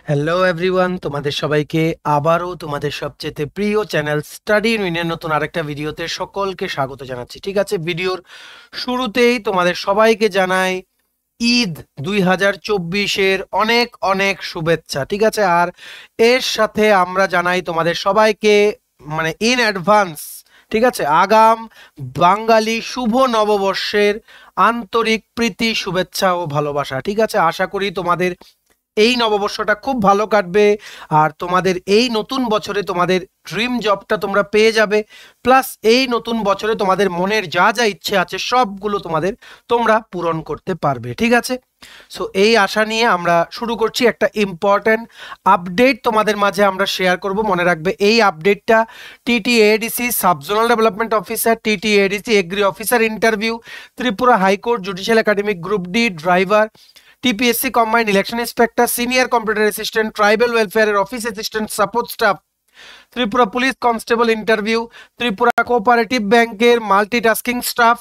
Hello everyone, তোমাদের সবাইকে আবারও তোমাদের সবচেয়ে প্রিয় চ্যানেল স্টাডি ইউনিয়নের নতুন আরেকটা ভিডিওতে সকলকে স্বাগত জানাচ্ছি। ঠিক আছে, ভিডিওর শুরুতেই তোমাদের সবাইকে জানাই ঈদ 2024-এর অনেক অনেক শুভেচ্ছা। ঠিক আছে, আর এর সাথে আমরা জানাই তোমাদের সবাইকে ইন অ্যাডভান্স, ঠিক আছে, আগাম বাঙালি শুভ নববর্ষের আন্তরিক প্রীতি, শুভেচ্ছা ও ভালোবাসা। ঠিক আছে, আশা করি তোমাদের এই নববর্ষটা খুব ভালো কাটবে আর তোমাদের এই নতুন বছরে তোমাদের ড্রিম জবটা তোমরা পেয়ে যাবে, প্লাস এই নতুন বছরে তোমাদের মনের যা যা ইচ্ছে আছে সবগুলো তোমরা পূরণ করতে পারবে। ঠিক আছে, সো এই আশা নিয়ে আমরা শুরু করছি। একটা ইম্পর্ট্যান্ট আপডেট তোমাদের মাঝে আমরা শেয়ার করব। মনে রাখবে এই আপডেটটা TTADC subzonal development officer, TTADC agri officer interview, Tripura high court judicial academic group D driver, TPSC combined election inspector, senior computer assistant, tribal ওয়েলফেয়ারের office assistant support staff, Tripura police constable interview, Tripura cooperative ব্যাংকের multitasking staff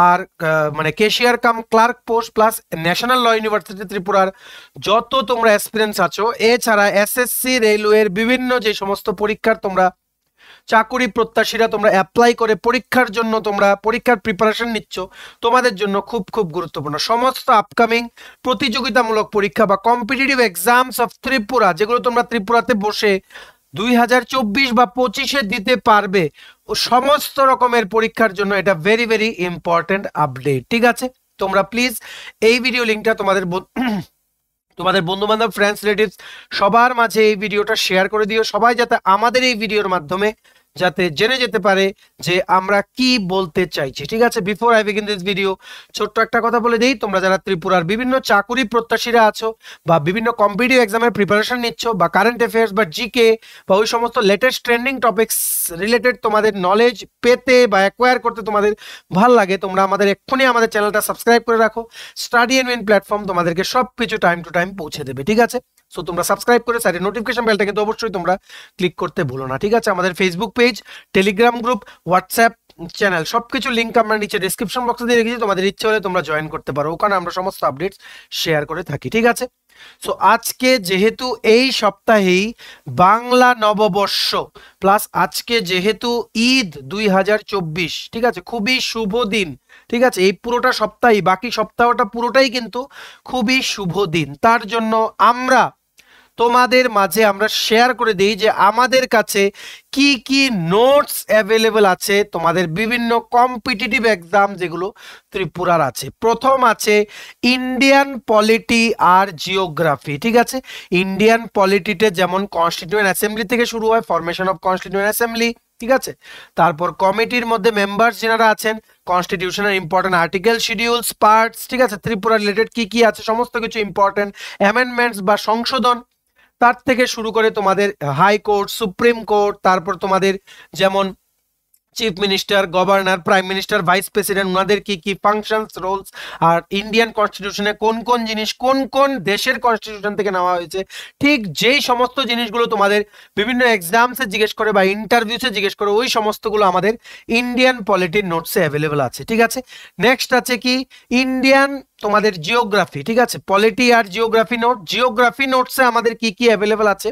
আর cashier cum clerk post, plus national law university ত্রিপুরার যত তোমরা aspirants আছো, এছাড়া SSC রেলওয়ের বিভিন্ন যে সমস্ত পরীক্ষার তোমরা চাকুরি প্রত্যাশীরা তোমরা অ্যাপ্লাই করে পরীক্ষার জন্য তোমরা পরীক্ষার প্রিপারেশন নিচ্ছ, তোমাদের জন্য খুব খুব গুরুত্বপূর্ণ সমস্ত আপকামিং প্রতিযোগিতামূলক পরীক্ষা বা কম্পিটিটিভ এক্সামস অফ ত্রিপুরা, যেগুলো তোমরা ত্রিপুরাতে বসে 2024 বা 25-এ দিতে পারবে, ও সমস্ত রকমের পরীক্ষার জন্য এটা ভেরি ভেরি ইম্পর্টেন্ট আপডেট। ঠিক আছে, তোমরা প্লিজ এই ভিডিও লিঙ্কটা তোমাদের বন্ধু বান্ধব, ফ্রেন্ডস, রিলেটিভস সবার মাঝে এই ভিডিওটা শেয়ার করে দিও, সবাই যাতে আমাদের এই ভিডিওর মাধ্যমে যাতে জেনে যেতে পারে যে আমরা কি বলতে চাইছি। ঠিক আছে, before I begin this video ছোট্ট একটা কথা বলে দিই, তোমরা যারা ত্রিপুরার বিভিন্ন চাকুরি প্রত্যাশীরা আছো বা বিভিন্ন কম্পিটিটিভ এক্সামের প্রিপারেশন নিচ্ছ বা কারেন্ট অ্যাফেয়ার্স বা জিকে বা ওই সমস্ত লেটেস্ট ট্রেন্ডিং টপিকস রিলেটেড তোমাদের নলেজ পেতে বা অ্যাকোয়ার করতে তোমাদের ভাল লাগে, তোমরা এক্ষুনি আমাদের চ্যানেলটা সাবস্ক্রাইব করে রাখো। স্টাডি এন্ড উইন প্ল্যাটফর্ম তোমাদেরকে সব কিছু টাইম টু টাইম পৌঁছে দেবে। ঠিক আছে, সো তোমরা সাবস্ক্রাইব করে সাইডে নোটিফিকেশন বেলটা কিন্তু অবশ্যই তোমরা ক্লিক করতে ভুলো না। ঠিক আছে, আমাদের Facebook page, Telegram group, WhatsApp channel সবকিছু লিঙ্ক আমরা নিচে ডেসক্রিপশন বক্সে দিয়ে রেখেছি, তোমাদের ইচ্ছে হলে তোমরা জয়েন করতে পারো, ওখানে আমরা সমস্ত আপডেটস শেয়ার করে থাকি। ঠিক আছে, সো আজকে যেহেতু এই সপ্তাহেই বাংলা নববর্ষ, প্লাস আজকে যেহেতু ঈদ 2024, ঠিক আছে, খুবই শুভ দিন। ঠিক আছে, এই পুরোটা সপ্তাহে, বাকি সপ্তাহটা পুরোটাই কিন্তু খুবই শুভ দিন। তার জন্য তোমাদের মাঝে আমরা শেয়ার করে দিই যে আমাদের কাছে কি কি নোটস অ্যাভেলেবল আছে তোমাদের বিভিন্ন কম্পিটিটিভ এক্সাম যেগুলো ত্রিপুরার আছে। প্রথম আছে ইন্ডিয়ান পলিটি আর জিওগ্রাফি। ঠিক আছে, ইন্ডিয়ান পলিটিতে যেমন কনস্টিটিউয়েন্ট অ্যাসেম্বলি থেকে শুরু হয়, ফরমেশন অফ কনস্টিটিউয়েন্ট অ্যাসেম্বলি, ঠিক আছে, তারপর কমিটির মধ্যে মেম্বার্স যারা আছেন, কনস্টিটিউশনের ইম্পর্টেন্ট আর্টিকেল, শিডিউলস, পার্টস, ঠিক আছে, ত্রিপুরা রিলেটেড কি কি আছে সমস্ত কিছু ইম্পর্টেন্ট অ্যামেন্ডমেন্টস বা সংশোধন, তার থেকে শুরু করে তোমাদের হাইকোর্ট, সুপ্রিম কোর্ট, তারপর তোমাদের যেমন chief minister, governor, prime minister, vice president, ওনাদের কি কি ফাংশনস, রোলস, আর ইন্ডিয়ান কনস্টিটিউশনে কোন কোন জিনিস কোন কোন দেশের কনস্টিটিউশন থেকে নেওয়া হয়েছে, ঠিক যেই সমস্ত জিনিসগুলো তোমাদের বিভিন্ন এক্সামসে জিজ্ঞেস করে বা ইন্টারভিউসে জিজ্ঞেস করে, ওই সমস্তগুলো আমাদের ইন্ডিয়ান পলিটির নোটসে অ্যাভেলেবল আছে। ঠিক আছে, নেক্সট আছে কি ইন্ডিয়ান তোমাদের জিওগ্রাফি। ঠিক আছে, পলিটি আর জিওগ্রাফি নোট, জিওগ্রাফি নোটসে আমাদের কি কি অ্যাভেলেবল আছে,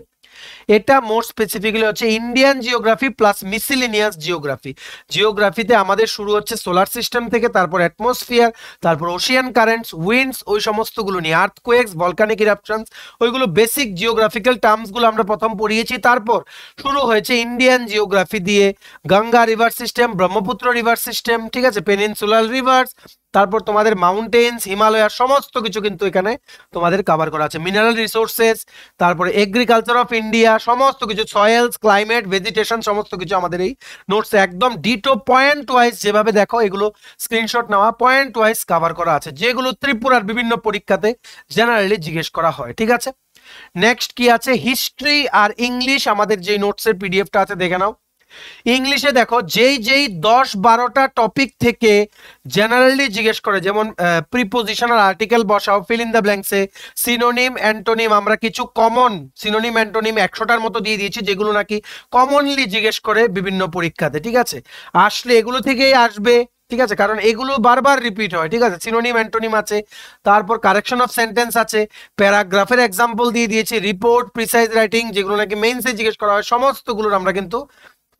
এটা মোর স্পেসিফিক্যালি হচ্ছে Indian geography plus miscellaneous geography. জিওগ্রাফিতে আমাদের শুরু হচ্ছে সোলার সিস্টেম থেকে, তারপর অ্যাটমসফিয়ার, তারপর ওশিয়ান কারেন্টস, উইন্ডস, ওই সমস্তগুলো নিয়ে, আর্থকোয়েকস, ভলকানিক ইরাপশনস, ওইগুলো বেসিক জিওগ্রাফিক্যাল টার্মসগুলো আমরা প্রথম পড়িয়েছি। তারপর শুরু হয়েছে ইন্ডিয়ান জিওগ্রাফি দিয়ে Ganga river system, Brahmaputra river system, ঠিক আছে, পেনিনসুলার রিভার্স, তারপর তোমাদের মাউন্টেন্স, হিমালয়ার সমস্ত কিছু কিন্তু এখানে তোমাদের কভার করা আছে, মিনারেল রিসোর্সেস, তারপরে এগ্রিকালচার অফ ইন্ডিয়া, সমস্ত কিছু, সয়েলস, ক্লাইমেট, ভেজিটেশন, সমস্ত কিছু আমাদের এই নোটসে একদম ডিটো পয়েন্ট ওয়াইজ, যেভাবে দেখো এগুলো স্ক্রিনশট নেওয়া, পয়েন্ট ওয়াইজ কভার করা আছে, যেগুলো ত্রিপুরার বিভিন্ন পরীক্ষাতে জেনারেলি জিজ্ঞেস করা হয়। ঠিক আছে, নেক্সট কি আছে, হিস্ট্রি আর ইংলিশ, আমাদের যে নোটসের পিডিএফটা আছে দেখে নাও। ইংলিশে দেখো যেই 10-12টা টপিক থেকে জেনারেলি জিজ্ঞেস করে, যেমন প্রিপোজিশনাল আর্টিকেল বসাও, ফিল ইন দ্য ব্ল্যাঙ্কসে, সিনোনিম, অ্যান্টোনিম, আমরা কিছু কমন সিনোনিম অ্যান্টোনিম 100টার মতো দিয়ে দিয়েছি, যেগুলো নাকি কমনলি জিজ্ঞেস করে বিভিন্ন পরীক্ষাতে। ঠিক আছে, আসলে এগুলো থেকেই আসবে। ঠিক আছে, কারণ এগুলো বারবার রিপিট হয়। ঠিক আছে, সিনোনিম অ্যান্টোনিম আছে, তারপর কারেকশন অফ সেন্টেন্স আছে, প্যারাগ্রাফের এক্সাম্পল দিয়ে দিয়েছি, রিপোর্ট, প্রিসাইজ রাইটিং, যেগুলো নাকি মেইনসে জিজ্ঞেস করা হয়, সমস্তগুলোর আমরা কিন্তু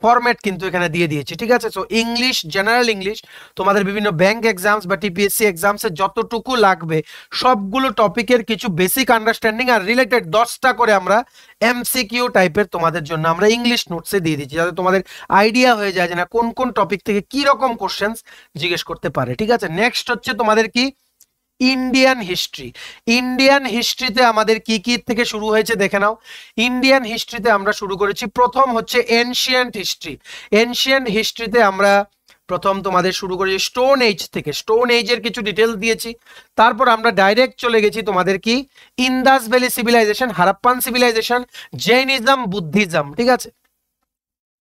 ফরম্যাট কিন্তু এখানে দিয়ে দিয়েছি। ঠিক আছে, সো ইংলিশ, জেনারেল ইংলিশ, তোমাদের বিভিন্ন ব্যাংক এক্সামস বা টিপিএসসি এক্সামসে যতটুকু লাগবে সবগুলো টপিকের কিছু বেসিক আন্ডারস্ট্যান্ডিং আর রিলেটেড 10টা করে আমরা এমসিকিউ টাইপের তোমাদের জন্য আমরা ইংলিশ নোটসে দিয়ে দিচ্ছি, যাতে তোমাদের আইডিয়া হয়ে যায় যে না কোন কোন টপিক থেকে কি রকম কোশ্চেন্স জিজ্ঞেস করতে পারে। ঠিক আছে, নেক্সট হচ্ছে তোমাদের কি ইন্ডিয়ান হিস্ট্রি। ইন্ডিয়ান হিস্ট্রিতে আমাদের কি কি থেকে শুরু হয়েছে দেখে নাও। ইন্ডিয়ান হিস্ট্রিতে আমরা শুরু করেছি, প্রথম হচ্ছে এনশিয়েন্ট হিস্ট্রি। এনশিয়েন্ট হিস্ট্রিতে আমরা প্রথম তোমাদের শুরু করেছি স্টোন এজ থেকে, স্টোন এজের কিছু ডিটেলস দিয়েছি। তারপর আমরা ডাইরেক্ট চলে গেছি তোমাদের কি Indus valley civilisation, Harappan civilisation, Jainism, Buddhism. ঠিক আছে,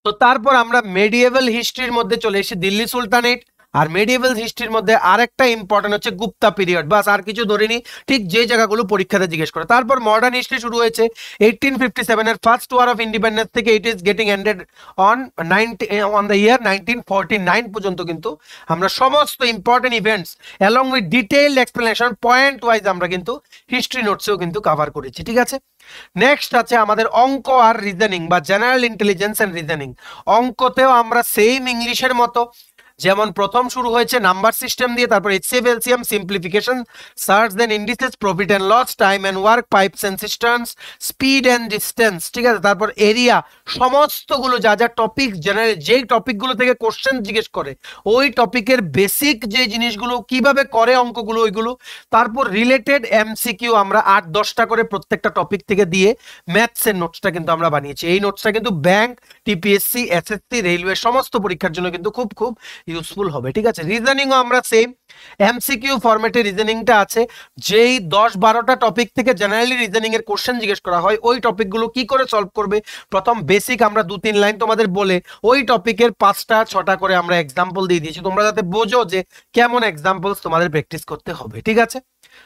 তো তারপর আমরা মেডিয়েভাল হিস্ট্রির মধ্যে চলে এসেছি দিল্লি সুলতানেট, আর মেডিয়েভাল হিস্ট্রির মধ্যে আরেকটা ইম্পর্টেন্ট হচ্ছে গুপ্তা পিরিয়ড। বাস আর কিছু ধরিনি, ঠিক যে জায়গাগুলো পরীক্ষাতে জিজ্ঞেস করে। তারপর মডার্ন হিস্ট্রি শুরু হয়েছে 1857 এর ফার্স্ট ওয়ার অফ ইন্ডিপেন্ডেন্স থেকে it is getting ended on the year 1949 পর্যন্ত কিন্তু আমরা সমস্ত important events along with detailed explanation point wise আমরা কিন্তু হিস্ট্রি নোটসেও কিন্তু কভার করেছি। ঠিক আছে, নেক্সট আছে আমাদের অঙ্ক আর রিজনিং বা জেনারেল ইন্টেলিজেন্স এন্ড রিজনিং। অঙ্কতেও আমরা সেম ইংলিশের মতো, যেমন প্রথম শুরু হয়েছে নাম্বার সিস্টেম দিয়ে, তারপর HCF LCM, simplification, surds, then indices, profit and loss, time and work, pipes and cisterns, speed and distance. ঠিক আছে, তারপর এরিয়া, সমস্তগুলো যা যা টপিক জেনারেল যেই টপিকগুলো থেকে কোশ্চেন জিজ্ঞেস করে ওই টপিকের বেসিক যে জিনিসগুলো কিভাবে করে অঙ্কগুলো ওইগুলো। তারপর রিলেটেড এমসিকিউ আমরা 8-10টা করে প্রত্যেকটা টপিক থেকে দিয়ে ম্যাথসের নোটসটা কিন্তু আমরা বানিয়েছি। এই নোটসটা কিন্তু ব্যাংক, টিপিএসসি, এসএসসি, রেলওয়ে সমস্ত পরীক্ষার জন্য কিন্তু খুব খুব ইউজফুল হবে। ঠিক আছে, রিজনিংও আমরা সেম এমসিকিউ ফরম্যাটে রিজনিংটা আছে, যেই 10-12টা টপিক থেকে জেনারেলি রিজনিং এর কোশ্চেন জিজ্ঞেস করা হয় ওই টপিকগুলো কি করে সলভ করবে প্রথম বেসিক আমরা 2-3 লাইন তোমাদের বলে ওই টপিকের 5টা-6টা করে আমরা এক্সাম্পল দিয়ে দিয়েছি, তোমরা যাতে বোঝো যে কেমন এক্সাম্পলস তোমাদের প্র্যাকটিস করতে হবে। ঠিক আছে,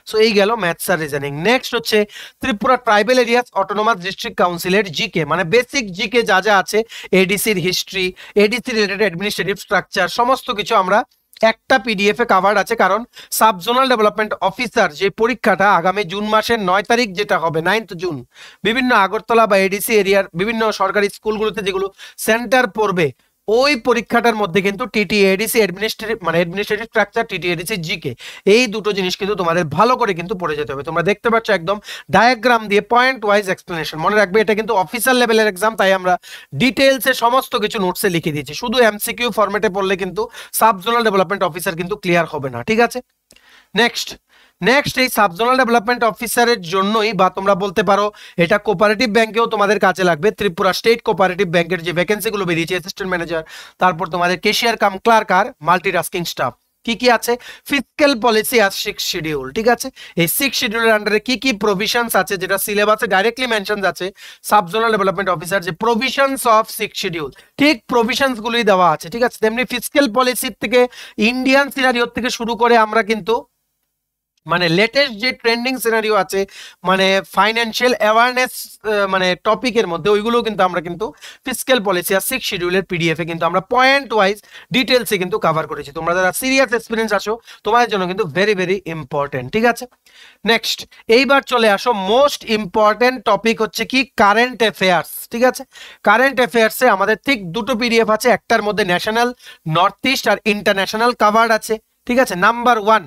সো এই গেল ম্যাথস আর রিজনিং। নেক্সট হচ্ছে Tripura tribal areas autonomous district কাউন্সিলের জিকে, মানে বেসিক জিকে যা যা আছে, এডিসির history, ADC related administrative structure সমস্ত কিছু আমরা একটা পিডিএফ এ কভার্ড আছে। কারণ সাব জোনাল ডেভেলপমেন্ট অফিসার যে পরীক্ষাটা আগামী জুন মাসের 9 তারিখ যেটা হবে 9th জুন, বিভিন্ন আগরতলা বা এডিসি এরিয়ার বিভিন্ন সরকারি স্কুলগুলোতে যেগুলো সেন্টার পড়বে ওই পরীক্ষাটার মধ্যে কিন্তু TT ADC administrative structure, TT ADC GK, এই দুটো জিনিস কিন্তু তোমাদের ভালো করে কিন্তু পড়ে যেতে হবে। তোমরা দেখতে পাচ্ছ একদম ডায়াগ্রাম দিয়ে পয়েন্ট ওয়াইজ এক্সপ্লেনেশন। মনে রাখবে এটা কিন্তু অফিসার লেভেলের এক্সাম, তাই আমরা ডিটেলসে সমস্ত কিছু নোটসে লিখে দিয়েছি। শুধু এমসিকিউ ফরম্যাটে পড়লে কিন্তু সাব জোনাল ডেভেলপমেন্ট অফিসার কিন্তু ক্লিয়ার হবে না। ঠিক আছে, নেক্সট এই সাব জোনাল ডেভেলপমেন্ট অফিসারের জন্যই বা তোমরা বলতে পারো এটা কোঅপারেটিভ ব্যাংকেও তোমাদের কাজে লাগবে। ত্রিপুরা স্টেট কোঅপারেটিভ ব্যাংকের যে ভ্যাকেন্সিগুলো বেরিয়েছে, অ্যাসিস্ট্যান্ট ম্যানেজার, তারপর তোমাদের ক্যাশিয়ার কাম ক্লার্ক আর মাল্টিটাস্কিং স্টাফ, কি কি আছে ফিসক্যাল পলিসি আর 6 শিডিউল। ঠিক আছে, এই 6 শিডিউলের আন্ডারে কি কি প্রভিশনস আছে যেটা সিলেবাসে ডাইরেক্টলি মেনশন আছে, সাব জোনাল ডেভেলপমেন্ট অফিসার যে প্রভিশনস অফ 6 শিডিউল, ঠিক প্রভিশনস গুলোই দেওয়া আছে। ঠিক আছে, তেমনি ফিসক্যাল পলিসির থেকে ইন্ডিয়ান সিনারিও থেকে শুরু করে আমরা কিন্তু মানে লেটেস্ট যে ট্রেন্ডিং সিনারিও আছে, মানে ফাইন্যান্সিয়াল অ্যাওয়ারনেস মানে টপিকের মধ্যে ওইগুলো কিন্তু আমরা কিন্তু ফিসক্যাল পলিসি আর 6 শিডিউলের পিডিএফ এ কিন্তু আমরা পয়েন্ট ওয়াইজ ডিটেলসে কিন্তু কভার করেছি। তোমরা যারা সিরিয়াস এক্সপিরিয়েন্স আছো তোমাদের জন্য কিন্তু ভেরি ভেরি ইম্পর্টেন্ট। ঠিক আছে, নেক্সট এইবার চলে আসো মোস্ট ইম্পর্টেন্ট টপিক হচ্ছে কি কারেন্ট অ্যাফেয়ার্স। ঠিক আছে, কারেন্ট অ্যাফেয়ার্সে আমাদের ঠিক দুটো পিডিএফ আছে, একটার মধ্যে ন্যাশনাল, নর্থ ইস্ট আর ইন্টারন্যাশনাল কভার্ড আছে। ঠিক আছে, নাম্বার 1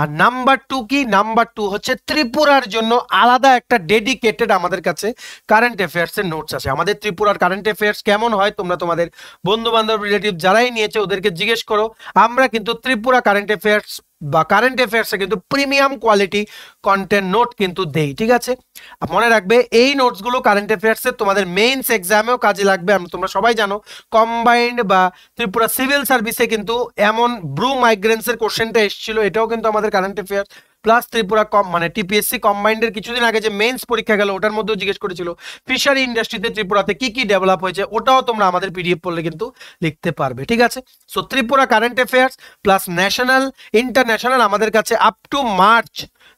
আর নাম্বার 2 কি, নাম্বার 2 হচ্ছে ত্রিপুরার জন্য আলাদা একটা ডেডিকেটেড আমাদের কাছে কারেন্ট অ্যাফেয়ার্স এর নোটস আছে। আমাদের ত্রিপুরার কারেন্ট অ্যাফেয়ার্স কেমন হয় তোমরা তোমাদের বন্ধু বান্ধব রিলেটিভ যারাই নিয়েছে ওদেরকে জিজ্ঞেস করো। আমরা কিন্তু ত্রিপুরা কারেন্ট অ্যাফেয়ার্স বা কারেন্ট অ্যাফেয়ার্সে কিন্তু প্রিমিয়াম কোয়ালিটি কন্টেন্ট নোট কিন্তু দেই। ঠিক আছে, মনে রাখবে এই নোটসগুলো কারেন্ট অ্যাফেয়ার্সে তোমাদের মেইনস এক্সামেও কাজে লাগবে। তোমরা সবাই জানো কম্বাইন্ড বা ত্রিপুরা সিভিল সার্ভিসে কিন্তু এমন ব্রু মাইগ্রেন্টসের কোশ্চেনটা এসেছিল, এটাও কিন্তু আমাদের কারেন্ট অ্যাফেয়ার্স। প্লাস ত্রিপুরা মানে টিপিএসসি কম্বাইন্ডের কিছুদিন আগে যে মেইনস পরীক্ষা গেল ওটার মধ্যেও জিজ্ঞেস করেছিল ফিশারি ইন্ডাস্ট্রিতে ত্রিপুরাতে কি কি ডেভেলপ হয়েছে, ওটাও তোমরা আমাদের পিডিএফ পড়লে কিন্তু লিখতে পারবে। ঠিক আছে, so Tripura current affairs plus national international আমাদের কাছে আপ টু মার্চ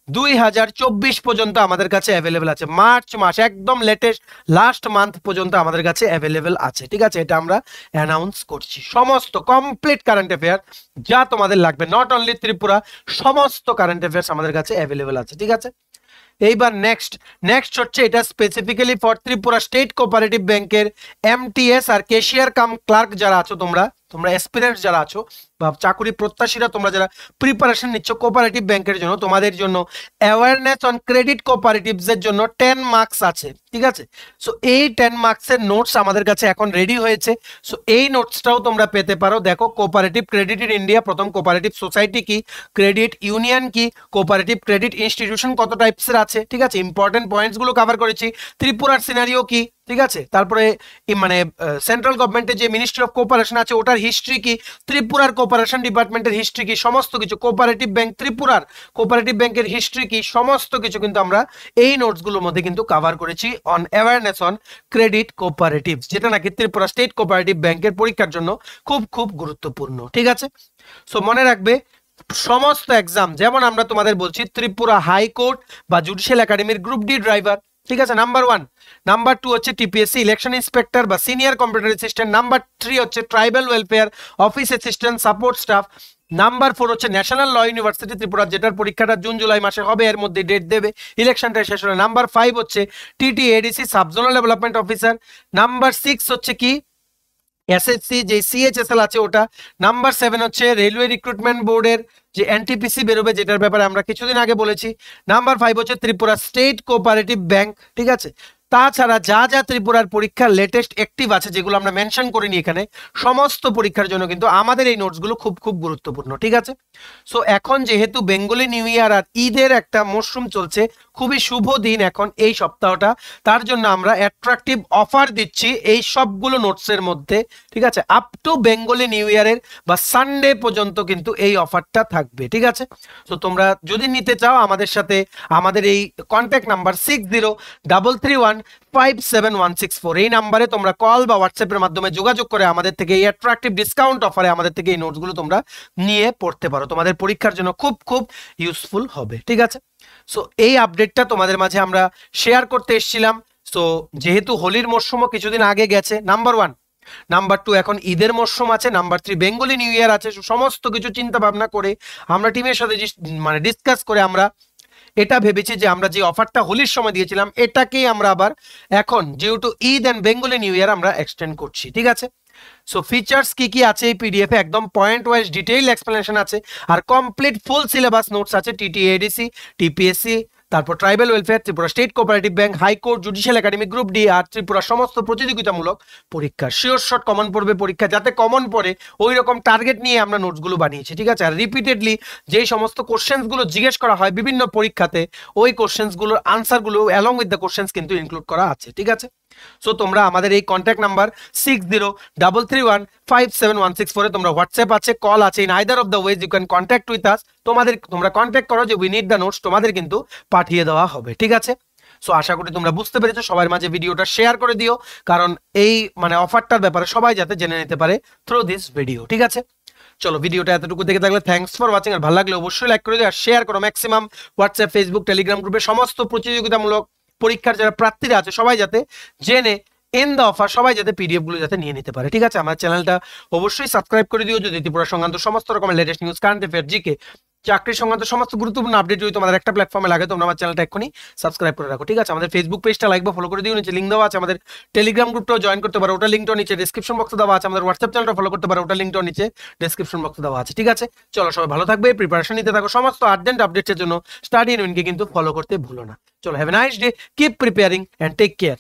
2024 পর্যন্ত আমাদের কাছে অ্যাভেলেবেল আছে, মার্চ মাস একদম লেটেস্ট লাস্ট মান্থ পর্যন্ত আমাদের কাছে অ্যাভেলেবেল আছে। ঠিক আছে, এটা আমরা অ্যানাউন্স করছি। সমস্ত কমপ্লিট কারেন্ট অ্যাফেয়ার যা তোমাদের লাগবে, নট অনলি ত্রিপুরা, সমস্ত কারেন্ট অ্যাফেয়ার্স আমাদের কাছে অ্যাভেলেবেল আছে। ঠিক আছে, এইবার নেক্সট হচ্ছে এটা specifically for Tripura state cooperative ব্যাংকের এমটিএস আর ক্যাশিয়ার কাম ক্লার্ক যারা আছো, তোমরা অ্যাসপিরেন্টস যারা আছো বা চাকরি প্রত্যাশীরা, তোমরা যারা প্রিপারেশন নিচ্ছ কোঅপারেটিভ ব্যাংকের জন্য, তোমাদের জন্য অ্যাওয়ারনেস অন ক্রেডিট কোঅপারেটিভস এর জন্য 10 মার্কস আছে। ঠিক আছে, সো এই 10 মার্কসের নোটস আমাদের কাছে এখন রেডি হয়েছে। সো এই নোটসটাও তোমরা পেতে পারো। দেখো, কোঅপারেটিভ ক্রেডিট ইন ইন্ডিয়া, প্রথম কোঅপারেটিভ সোসাইটি কি, ক্রেডিট ইউনিয়ন কি, কোঅপারেটিভ ক্রেডিট ইনস্টিটিউশন কত টাইপসের আছে। ঠিক আছে, ইম্পর্টেন্ট পয়েন্টস গুলো কভার করেছি। ত্রিপুরার সিনারিও কি, ঠিক আছে, তারপরে মানে সেন্ট্রাল গভর্নমেন্টের যে মিনিস্ট্রি অফ কোঅপারেশন আছে ওটার হিস্ট্রি কি, ত্রিপুরার কোঅপারেশন ডিপার্টমেন্টের হিস্ট্রি কি, সমস্ত কিছু, কোঅপারেটিভ ব্যাংক ত্রিপুরার কোঅপারেটিভ ব্যাংকের হিস্ট্রি কি, সমস্ত কিছু কিন্তু আমরা এই নোটসগুলোর মধ্যে কিন্তু কভার করেছি on awareness on credit cooperatives, যেটা নাকি ত্রিপুরা স্টেট কোঅপারেটিভ ব্যাংকের পরীক্ষার জন্য খুব খুব গুরুত্বপূর্ণ। ঠিক আছে, সো মনে রাখবে সমস্ত এক্সাম, যেমন আমরা তোমাদের বলছি ত্রিপুরা হাইকোর্ট বা জুডিশিয়াল একাডেমির গ্রুপ ডি ড্রাইভার, ঠিক আছে, নাম্বার 1, নাম্বার 2 হচ্ছে টিপিএসসি ইলেকশন ইন্সপেক্টর বা সিনিয়র কম্পিউটার অ্যাসিস্ট্যান্ট, নাম্বার 3 হচ্ছে tribal welfare office assistant support staff, number 4 হচ্ছে ন্যাশনাল ল ইউনিভার্সিটি ত্রিপুরা, যেটার পরীক্ষাটা জুন জুলাই মাসে হবে, এর মধ্যে ডেট দেবে, ইলেকশনটা শেষ হলে। নাম্বার 5 হচ্ছে TTADC subzonal development officer, number 6 হচ্ছে কি এসএসসি যে সিএইচএসএল আছে ওটা, নাম্বার 7 হচ্ছে রেলওয়ে রিক্রুটমেন্ট বোর্ডের যে এনটিপিসি বেরোবে, যেটার ব্যাপারে আমরা কিছুদিন আগে বলেছি, নাম্বার 5 হচ্ছে ত্রিপুরা স্টেট কোঅপারেটিভ ব্যাংক। ঠিক আছে, তাছাড়া যা যা ত্রিপুরার পরীক্ষার লেটেস্ট অ্যাক্টিভ আছে, যেগুলো আমরা মেনশন করিনি এখানে, সমস্ত পরীক্ষার জন্য কিন্তু আমাদের এই নোটসগুলো খুব খুব গুরুত্বপূর্ণ। ঠিক আছে, সো এখন যেহেতু বেঙ্গলি নিউ ইয়ার আর ঈদের একটা মরশুম চলছে, খুবই শুভ দিন এখন এই সপ্তাহটা, তার জন্য আমরা অ্যাট্রাকটিভ অফার দিচ্ছি এই সবগুলো নোটসের মধ্যে। ঠিক আছে, আপ টু বেঙ্গলি নিউ ইয়ারের বা সানডে পর্যন্ত কিন্তু এই অফারটা থাকবে। ঠিক আছে, তো তোমরা যদি নিতে চাও আমাদের সাথে, আমাদের এই কন্ট্যাক্ট নাম্বার 6033157164 এই নাম্বারে তোমরা কল বা হোয়াটসঅ্যাপের মাধ্যমে যোগাযোগ করে আমাদের থেকে এই অ্যাট্রাকটিভ ডিসকাউন্ট অফারে আমাদের থেকে এই নোটসগুলো তোমরা নিয়ে পড়তে পারো, তোমাদের পরীক্ষার জন্য খুব খুব ইউজফুল হবে। ঠিক আছে, সো এই আপডেটটা তোমাদের মাঝে আমরা শেয়ার করতে এসেছিলাম। সো যেহেতু হোলির মরশুমও কিছুদিন আগে গেছে, নাম্বার 1, নাম্বার 2 এখন ঈদের মরশুম আছে, নাম্বার 3 বেঙ্গলি নিউ ইয়ার আছে, সমস্ত কিছু চিন্তা ভাবনা করে আমরা টিমের সাথে মানে ডিসকাস করে আমরা এটা ভেবেছি যে আমরা যে অফারটা হোলির সময় দিয়েছিলাম এটাকেই আমরা আবার এখন যেহেতু Eid and Bengali new year আমরা এক্সটেন্ড করছি। ঠিক আছে, সো ফিচার্স কি কি আছে এই পিডিএফ এ একদম পয়েন্ট ওয়াইজ ডিটেইল এক্সপ্লেনেশন আছে, আর কমপ্লিট ফুল সিলেবাস নোটস আছে টিটিএডিসি, টিপিএসসি, তারপর tribal welfare, Tripura state cooperative bank, high court, judicial academy, group D আর ত্রিপুরা সমস্ত প্রতিযোগিতামূলক পরীক্ষা। শিওর শর্ট কমন পড়বে পরীক্ষা, যাতে কমন পড়ে ওই রকম টার্গেট নিয়ে আমরা নোটসগুলো বানিয়েছি। ঠিক আছে, আর রিপিটেডলি যেই সমস্ত কোশ্চেন্সগুলো জিজ্ঞেস করা হয় বিভিন্ন পরীক্ষাতে, ওই কোশ্চেন্সগুলোর আনসারগুলো অ্যালং উইথ দ্য কোশ্চেন্স কিন্তু ইনক্লুড করা আছে। ঠিক আছে, সো তোমরা আমাদের এই কন্ট্যাক্ট নাম্বার 6033157164 এ তোমরা হোয়াটসঅ্যাপ আছে, কল আছে, in either of the ways you can contact with us, তোমরা কন্ট্যাক্ট করো যে উই নিড দ্য নোটস, তোমাদের কিন্তু পাঠিয়ে দেওয়া হবে। ঠিক আছে, সো আশা করি তোমরা বুঝতে পেরেছো, সবার মাঝে ভিডিওটা শেয়ার করে দিও, কারণ এই মানে অফারটার ব্যাপারে সবাই যাতে জেনে নিতে পারে থ্রু দিস ভিডিও। ঠিক আছে, চলো ভিডিওটা এতটুকু দেখে থাকলে থ্যাঙ্কস ফর ওয়াচিং, আর ভালো লাগলে অবশ্যই লাইক করে দিও আর শেয়ার করো ম্যাক্সিমাম হোয়াটসঅ্যাপ, ফেসবুক, টেলিগ্রাম গ্রুপে সমস্ত প্রতিযোগিতামূলক পরীক্ষার যারা প্রার্থীরা আছে সবাই যাতে জেনে ইন দ্য অফার, সবাই যাতে পিডিএফ গুলো যাতে নিয়ে নিতে পারে। ঠিক আছে, আমার চ্যানেলটা অবশ্যই সাবস্ক্রাইব করে দিও যদি ত্রিপুরা সংক্রান্ত সমস্ত রকমের latest news, current affair, GK, চাকরি সংক্রান্ত সমস্ত গুরুত্বপূর্ণ আপডেট যদি তোমাদের একটা প্ল্যাটফর্মে লাগে, তোমরা আমার চ্যানেলটা এক্ষুনি সাবস্ক্রাইব করে রাখো। ঠিক আছে, আমাদের ফেসবুক পেজটা লাইক বা ফলো করে দিও, নিচে লিঙ্ক দেওয়া আছে, আমাদের টেলিগ্রাম গ্রুপটাও জয়েন করতে পারো, ওটা লিঙ্কটাও নিচে ডেসক্রিপশন বক্সে দেওয়া আছে, আমাদের হোয়াটসঅ্যাপ চ্যানেলটা ফলো করতে পারো, ওটা লিঙ্কটাও নিচে ডেসক্রিপশন বক্সে দেওয়া আছে। ঠিক আছে, চলো সবাই ভালো থাকবে, প্রিপারেশন নিতে থাকো, সমস্ত আর্জেন্ট আপডেটসের জন্য স্টাডি ইন উইনকে কিন্তু ফলো করতে ভুলো না। চলো, have a nice day, keep preparing and take care.